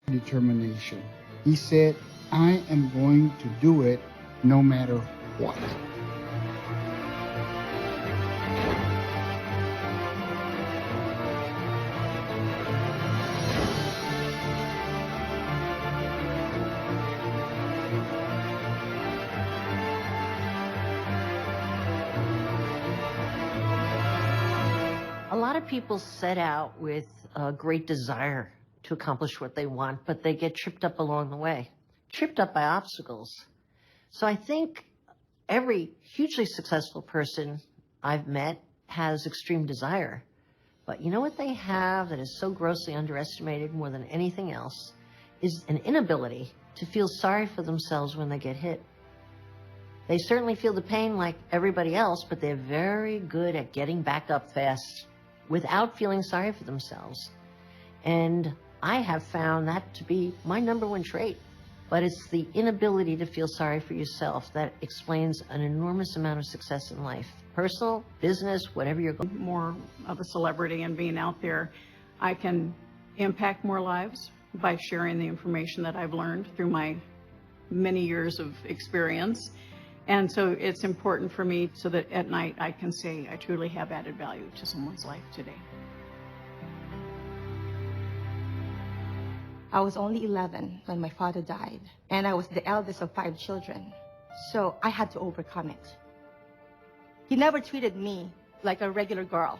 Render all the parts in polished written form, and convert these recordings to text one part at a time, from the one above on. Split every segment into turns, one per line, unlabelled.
determination. He said, I am going to do it no matter what.
A lot of people set out with a great desire to accomplish what they want, but they get tripped up along the way, tripped up by obstacles. So I think every hugely successful person I've met has extreme desire. But you know what they have that is so grossly underestimated more than anything else is an inability to feel sorry for themselves when they get hit. They certainly feel the pain like everybody else, but they're very good at getting back up fast without feeling sorry for themselves. And I have found that to be my #1 trait. But it's the inability to feel sorry for yourself that explains an enormous amount of success in life. Personal, business, whatever you're going.
More of a celebrity and being out there, I can impact more lives by sharing the information that I've learned through my many years of experience. And so it's important for me so that at night I can say I truly have added value to someone's life today.
I was only 11 when my father died, and I was the eldest of 5 children, so I had to overcome it. He never treated me like a regular girl.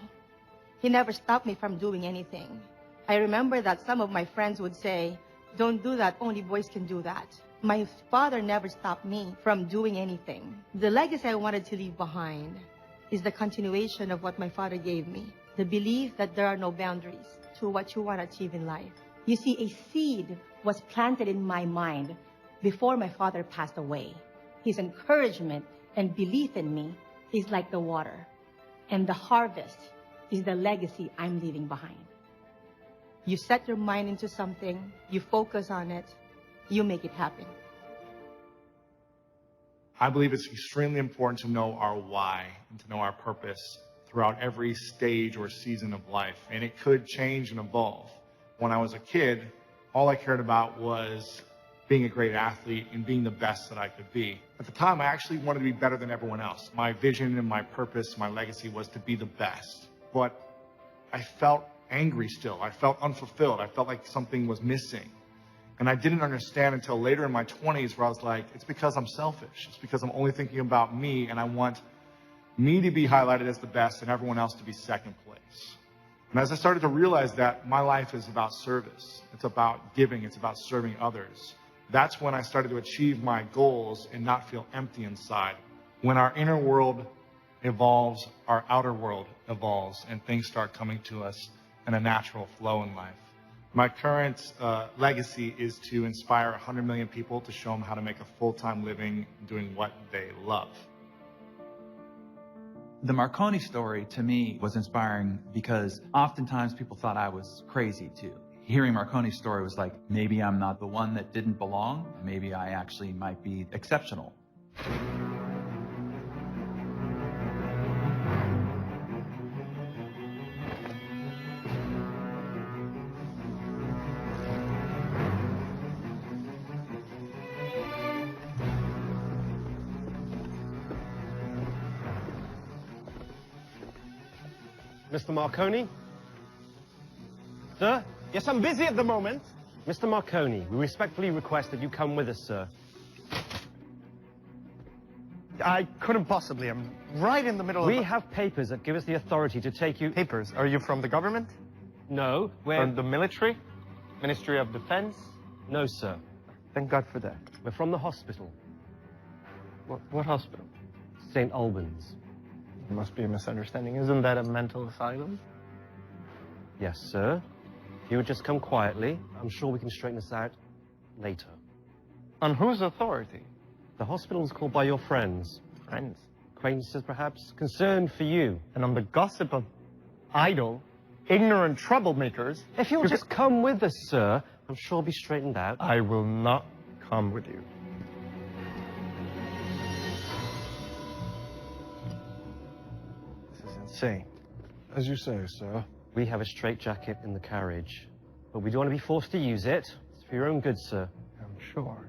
He never stopped me from doing anything. I remember that some of my friends would say, "Don't do that, only boys can do that." My father never stopped me from doing anything. The legacy I wanted to leave behind is the continuation of what my father gave me, the belief that there are no boundaries to what you want to achieve in life. You see, a seed was planted in my mind before my father passed away. His encouragement and belief in me is like the water, and the harvest is the legacy I'm leaving behind. You set your mind into something, you focus on it, you make it happen.
I believe it's extremely important to know our why and to know our purpose throughout every stage or season of life, and it could change and evolve. When I was a kid, all I cared about was being a great athlete and being the best that I could be. At the time, I actually wanted to be better than everyone else. My vision and my purpose, my legacy was to be the best. But I felt angry still. I felt unfulfilled. I felt like something was missing. And I didn't understand until later in my 20s where I was like, it's because I'm selfish. It's because I'm only thinking about me, and I want me to be highlighted as the best and everyone else to be second place. And as I started to realize that my life is about service, it's about giving, it's about serving others, that's when I started to achieve my goals and not feel empty inside. When our inner world evolves, our outer world evolves, and things start coming to us in a natural flow in life. My current legacy is to inspire 100 million people to show them how to make a full-time living doing what they love.
The Marconi story, to me, was inspiring because oftentimes people thought I was crazy, too. Hearing Marconi's story was like, maybe I'm not the one that didn't belong. Maybe I actually might be exceptional.
Mr. Marconi? Sir? Yes, I'm busy at the moment. Mr. Marconi, we respectfully request that you come with us, sir.
I couldn't possibly. I'm right in the middle of...
We have papers that give us the authority to take you...
Papers? Are you from the government?
No, we're...
From the military? Ministry of Defense?
No, sir.
Thank God for that.
We're from the hospital.
What hospital?
St. Albans.
There must be a misunderstanding. Isn't that a mental asylum?
Yes, sir. If you would just come quietly, I'm sure we can straighten this out later.
On whose authority?
The hospital is called by your friends.
Friends?
Acquaintances, perhaps? Concerned for you.
And on the gossip of idle, ignorant troublemakers...
If you'll just come with us, sir, I'm sure it'll be straightened out.
I will not come with you. This is insane.
As you say, sir.
We have a straitjacket in the carriage, but we don't want to be forced to use it. It's For your own good, sir.
I'm sure.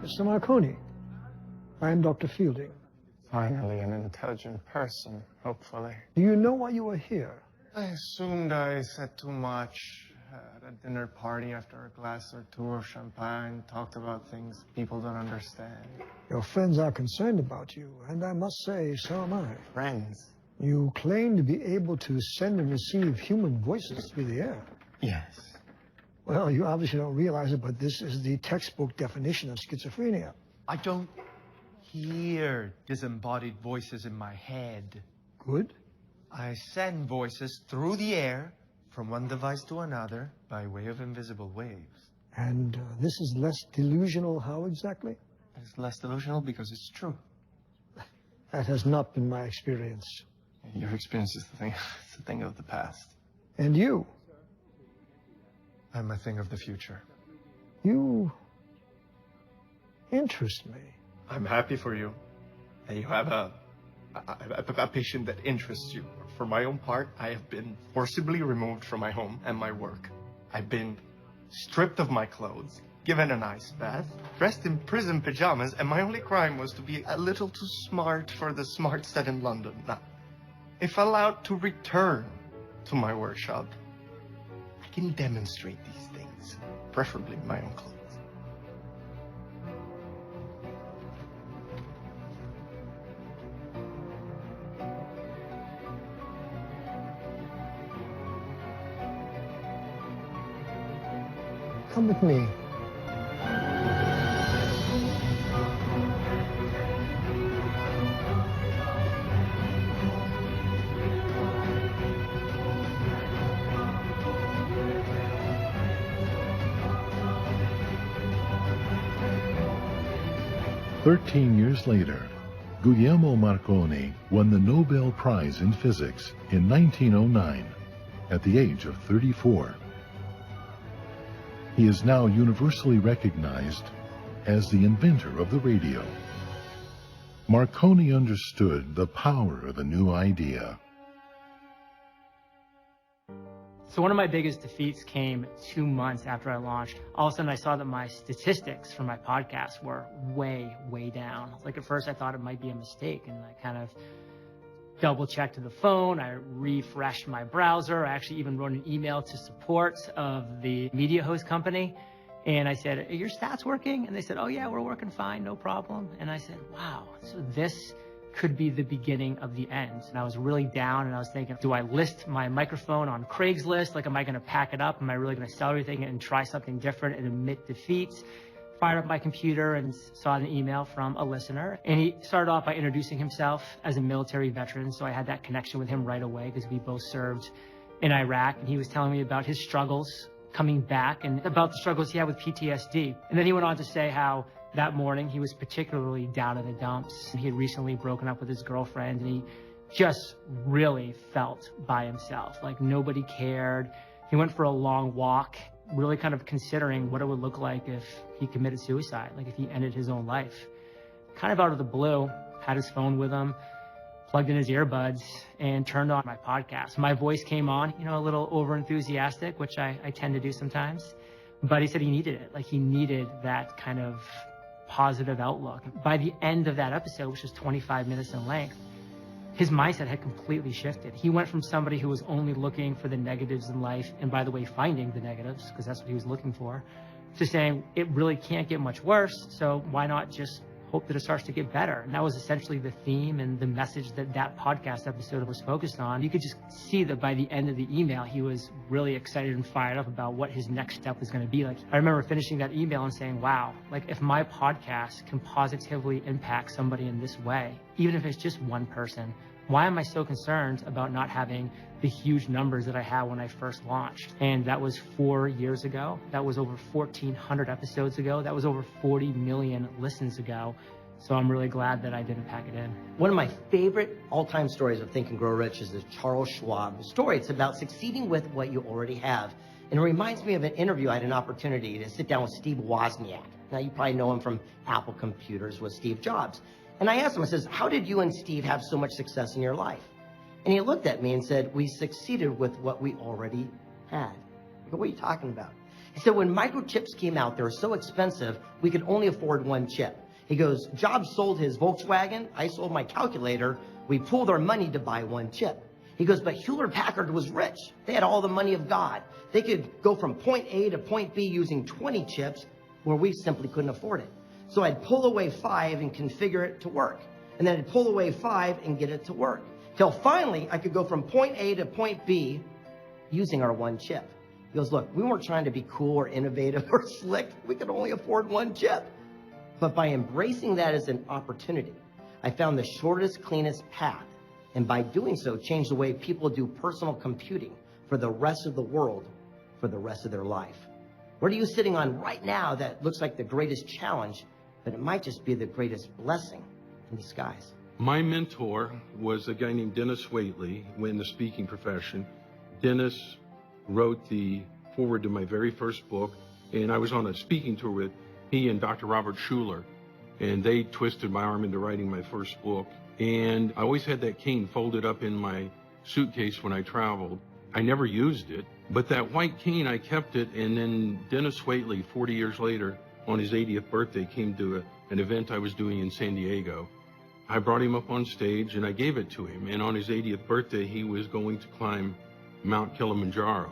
Mr. Marconi, I am Dr. Fielding.
Finally, an intelligent person, hopefully.
Do you know why you are here?
I assumed I said too much at a dinner party after a glass or two of champagne, talked about things people don't understand.
Your friends are concerned about you, and I must say, so am I.
Friends?
You claim to be able to send and receive human voices through the air.
Yes.
Well, you obviously don't realize it, but this is the textbook definition of schizophrenia.
I don't hear disembodied voices in my head.
Good.
I send voices through the air from one device to another by way of invisible waves.
And this is less delusional, how exactly?
It's less delusional because it's true.
That has not been my experience.
Your experience is it's the thing of the past.
And you?
I'm a thing of the future.
You interest me.
I'm happy for you. And you have a patient that interests you. For my own part, I have been forcibly removed from my home and my work. I've been stripped of my clothes, given an ice bath, dressed in prison pajamas, and my only crime was to be a little too smart for the smart set in London. Now, if allowed to return to my workshop, I can demonstrate these things, preferably in my own clothes.
Come with me.
Years later, Guglielmo Marconi won the Nobel Prize in Physics in 1909 at the age of 34. He is now universally recognized as the inventor of the radio. Marconi understood the power of a new idea.
So one of my biggest defeats came 2 months after I launched. All of a sudden I saw that my statistics for my podcast were way, way down. Like at first I thought it might be a mistake, and I kind of double checked the phone. I refreshed my browser. I actually even wrote an email to support of the media host company. And I said, "Are your stats working?" And they said, "Oh yeah, we're working fine, no problem." And I said, wow, so this could be the beginning of the end. And I was really down, and I was thinking, do I list my microphone on Craigslist? Like, am I going to pack it up? Am I really going to sell everything and try something different and admit defeats? Fired up my computer and saw an email from a listener. And he started off by introducing himself as a military veteran. So I had that connection with him right away because we both served in Iraq. And he was telling me about his struggles coming back and about the struggles he had with PTSD. And then he went on to say how that morning he was particularly down in the dumps. He had recently broken up with his girlfriend, and he just really felt by himself. Like nobody cared. He went for a long walk, really kind of considering what it would look like if he committed suicide, like if he ended his own life. Kind of out of the blue, had his phone with him, plugged in his earbuds, and turned on my podcast. My voice came on, a little over-enthusiastic, which I tend to do sometimes. But he said he needed it. Like he needed that kind of positive outlook. By the end of that episode, which was 25 minutes in length, his mindset had completely shifted. He went from somebody who was only looking for the negatives in life, and by the way, finding the negatives, because that's what he was looking for, to saying it really can't get much worse, so why not just hope that it starts to get better. And that was essentially the theme and the message that that podcast episode was focused on. You could just see that by the end of the email, he was really excited and fired up about what his next step was going to be. Like, I remember finishing that email and saying, wow, like if my podcast can positively impact somebody in this way, even if it's just one person, why am I so concerned about not having the huge numbers that I had when I first launched? And that was 4 years ago. That was over 1,400 episodes ago. That was over 40 million listens ago. So I'm really glad that I didn't pack it in.
One of my favorite all-time stories of Think and Grow Rich is the Charles Schwab story. It's about succeeding with what you already have. And it reminds me of an interview. I had an opportunity to sit down with Steve Wozniak. Now, you probably know him from Apple Computers with Steve Jobs. And I asked him, I says, how did you and Steve have so much success in your life? And he looked at me and said, we succeeded with what we already had. I go, what are you talking about? He said, when microchips came out, they were so expensive, we could only afford one chip. He goes, Jobs sold his Volkswagen, I sold my calculator, we pooled our money to buy one chip. He goes, but Hewlett-Packard was rich. They had all the money of God. They could go from point A to point B using 20 chips where we simply couldn't afford it. So I'd pull away 5 and configure it to work. And then I'd pull away 5 and get it to work. Till finally, I could go from point A to point B using our one chip. He goes, look, we weren't trying to be cool or innovative or slick. We could only afford one chip. But by embracing that as an opportunity, I found the shortest, cleanest path. And by doing so, changed the way people do personal computing for the rest of the world, for the rest of their life. What are you sitting on right now that looks like the greatest challenge, but it might just be the greatest blessing in disguise?
My mentor was a guy named Dennis Waitley in the speaking profession. Dennis wrote the foreword to my very first book, and I was on a speaking tour with he and Dr. Robert Schuller, and they twisted my arm into writing my first book. And I always had that cane folded up in my suitcase when I traveled. I never used it, but that white cane, I kept it, and then Dennis Waitley, 40 years later, on his 80th birthday, came to an event I was doing in San Diego. I brought him up on stage, and I gave it to him, and on his 80th birthday, he was going to climb Mount Kilimanjaro.